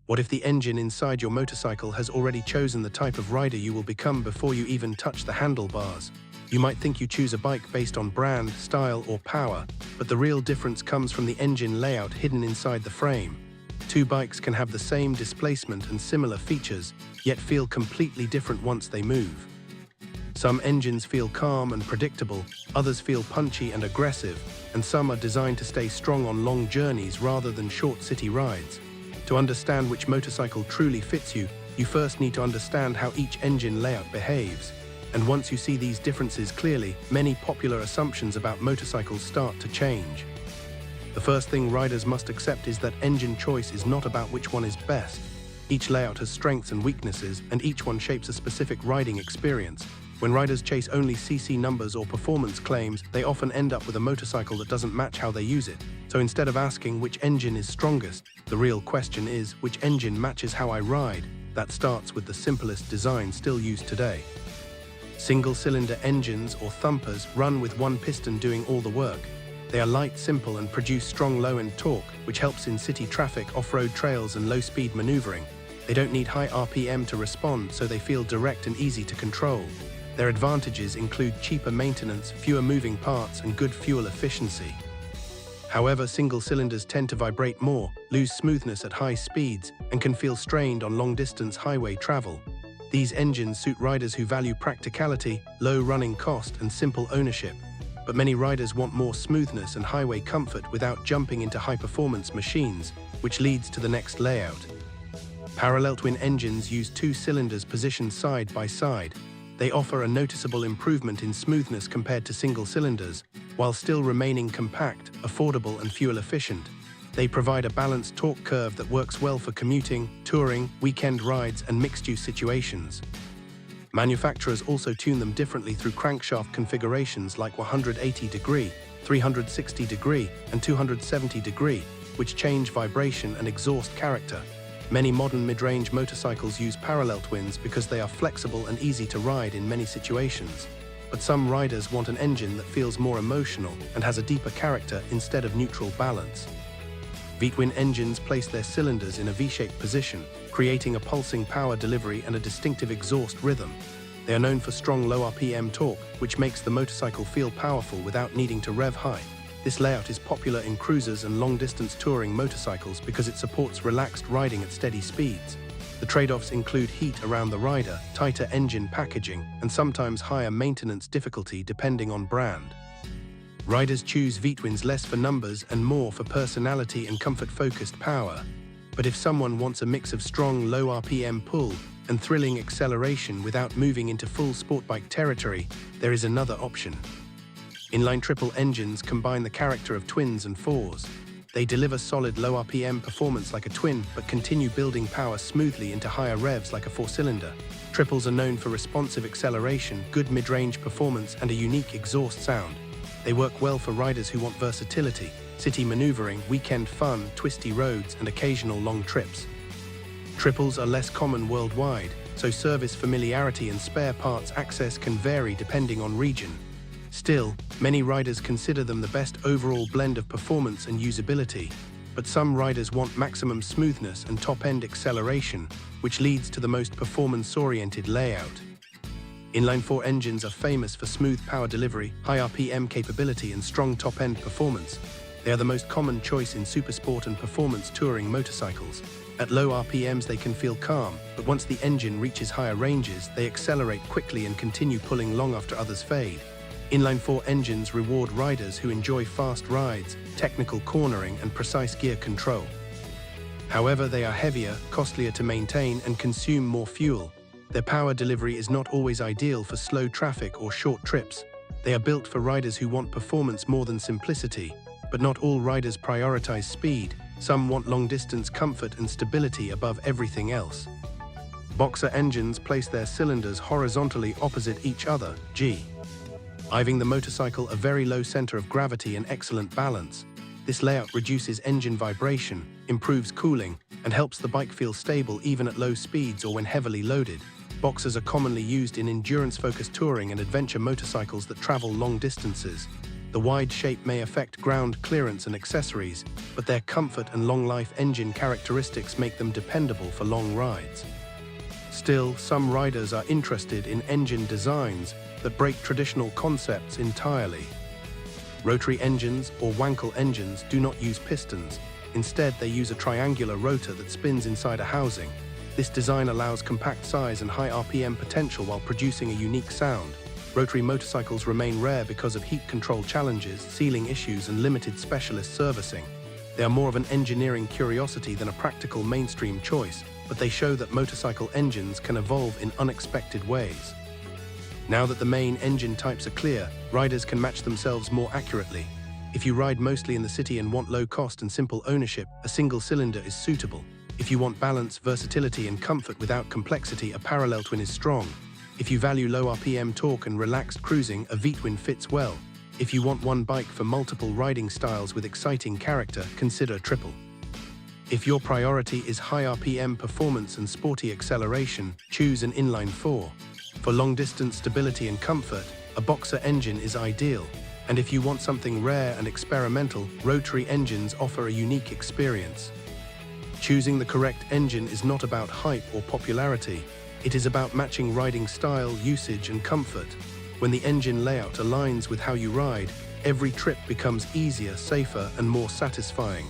What if the engine inside your motorcycle has already chosen the type of rider you will become before you even touch the handlebars? You might think you choose a bike based on brand, style, or power, but the real difference comes from the engine layout hidden inside the frame. Two bikes can have the same displacement and similar features, yet feel completely different once they move. Some engines feel calm and predictable, others feel punchy and aggressive, and some are designed to stay strong on long journeys rather than short city rides. To understand which motorcycle truly fits you, you first need to understand how each engine layout behaves. And once you see these differences clearly, many popular assumptions about motorcycles start to change. The first thing riders must accept is that engine choice is not about which one is best. Each layout has strengths and weaknesses, and each one shapes a specific riding experience. When riders chase only CC numbers or performance claims, they often end up with a motorcycle that doesn't match how they use it. So instead of asking which engine is strongest, the real question is which engine matches how I ride. That starts with the simplest design still used today. Single-cylinder engines, or thumpers, run with one piston doing all the work. They are light, simple, and produce strong low-end torque, which helps in city traffic, off-road trails, and low-speed maneuvering. They don't need high RPM to respond, so they feel direct and easy to control. Their advantages include cheaper maintenance, fewer moving parts, and good fuel efficiency. However, single cylinders tend to vibrate more, lose smoothness at high speeds, and can feel strained on long-distance highway travel. These engines suit riders who value practicality, low running cost, and simple ownership. But many riders want more smoothness and highway comfort without jumping into high-performance machines, which leads to the next layout. Parallel twin engines use two cylinders positioned side by side. They offer a noticeable improvement in smoothness compared to single cylinders, while still remaining compact, affordable, and fuel efficient. They provide a balanced torque curve that works well for commuting, touring, weekend rides, and mixed-use situations. Manufacturers also tune them differently through crankshaft configurations like 180-degree, 360-degree, and 270-degree, which change vibration and exhaust character. Many modern mid-range motorcycles use parallel twins because they are flexible and easy to ride in many situations. But some riders want an engine that feels more emotional and has a deeper character instead of neutral balance. V-twin engines place their cylinders in a V-shaped position, creating a pulsing power delivery and a distinctive exhaust rhythm. They are known for strong low RPM torque, which makes the motorcycle feel powerful without needing to rev high. This layout is popular in cruisers and long-distance touring motorcycles because it supports relaxed riding at steady speeds. The trade-offs include heat around the rider, tighter engine packaging, and sometimes higher maintenance difficulty depending on brand. Riders choose V-twins less for numbers and more for personality and comfort-focused power. But if someone wants a mix of strong low RPM pull and thrilling acceleration without moving into full sport bike territory, there is another option. Inline-triple engines combine the character of twins and fours. They deliver solid low RPM performance like a twin, but continue building power smoothly into higher revs like a four-cylinder. Triples are known for responsive acceleration, good mid-range performance, and a unique exhaust sound. They work well for riders who want versatility, city maneuvering, weekend fun, twisty roads, and occasional long trips. Triples are less common worldwide, so service familiarity and spare parts access can vary depending on region. Still, many riders consider them the best overall blend of performance and usability, but some riders want maximum smoothness and top-end acceleration, which leads to the most performance-oriented layout. Inline-four engines are famous for smooth power delivery, high RPM capability, and strong top-end performance. They are the most common choice in supersport and performance touring motorcycles. At low RPMs they can feel calm, but once the engine reaches higher ranges, they accelerate quickly and continue pulling long after others fade. Inline-four engines reward riders who enjoy fast rides, technical cornering, and precise gear control. However, they are heavier, costlier to maintain, and consume more fuel. Their power delivery is not always ideal for slow traffic or short trips. They are built for riders who want performance more than simplicity, but not all riders prioritize speed. Some want long-distance comfort and stability above everything else. Boxer engines place their cylinders horizontally opposite each other, giving the motorcycle a very low center of gravity and excellent balance. This layout reduces engine vibration, improves cooling, and helps the bike feel stable even at low speeds or when heavily loaded. Boxers are commonly used in endurance-focused touring and adventure motorcycles that travel long distances. The wide shape may affect ground clearance and accessories, but their comfort and long-life engine characteristics make them dependable for long rides. Still, some riders are interested in engine designs that break traditional concepts entirely. Rotary engines, or Wankel engines, do not use pistons. Instead, they use a triangular rotor that spins inside a housing. This design allows compact size and high RPM potential while producing a unique sound. Rotary motorcycles remain rare because of heat control challenges, sealing issues, and limited specialist servicing. They are more of an engineering curiosity than a practical mainstream choice, but they show that motorcycle engines can evolve in unexpected ways. Now that the main engine types are clear, riders can match themselves more accurately. If you ride mostly in the city and want low cost and simple ownership, a single cylinder is suitable. If you want balance, versatility, and comfort without complexity, a parallel twin is strong. If you value low RPM torque and relaxed cruising, a V-twin fits well. If you want one bike for multiple riding styles with exciting character, consider triple. If your priority is high RPM performance and sporty acceleration, choose an Inline-four. For long-distance stability and comfort, a boxer engine is ideal. And if you want something rare and experimental, Rotary engines offer a unique experience. Choosing the correct engine is not about hype or popularity. It is about matching riding style, usage, and comfort. When the engine layout aligns with how you ride, every trip becomes easier, safer, and more satisfying.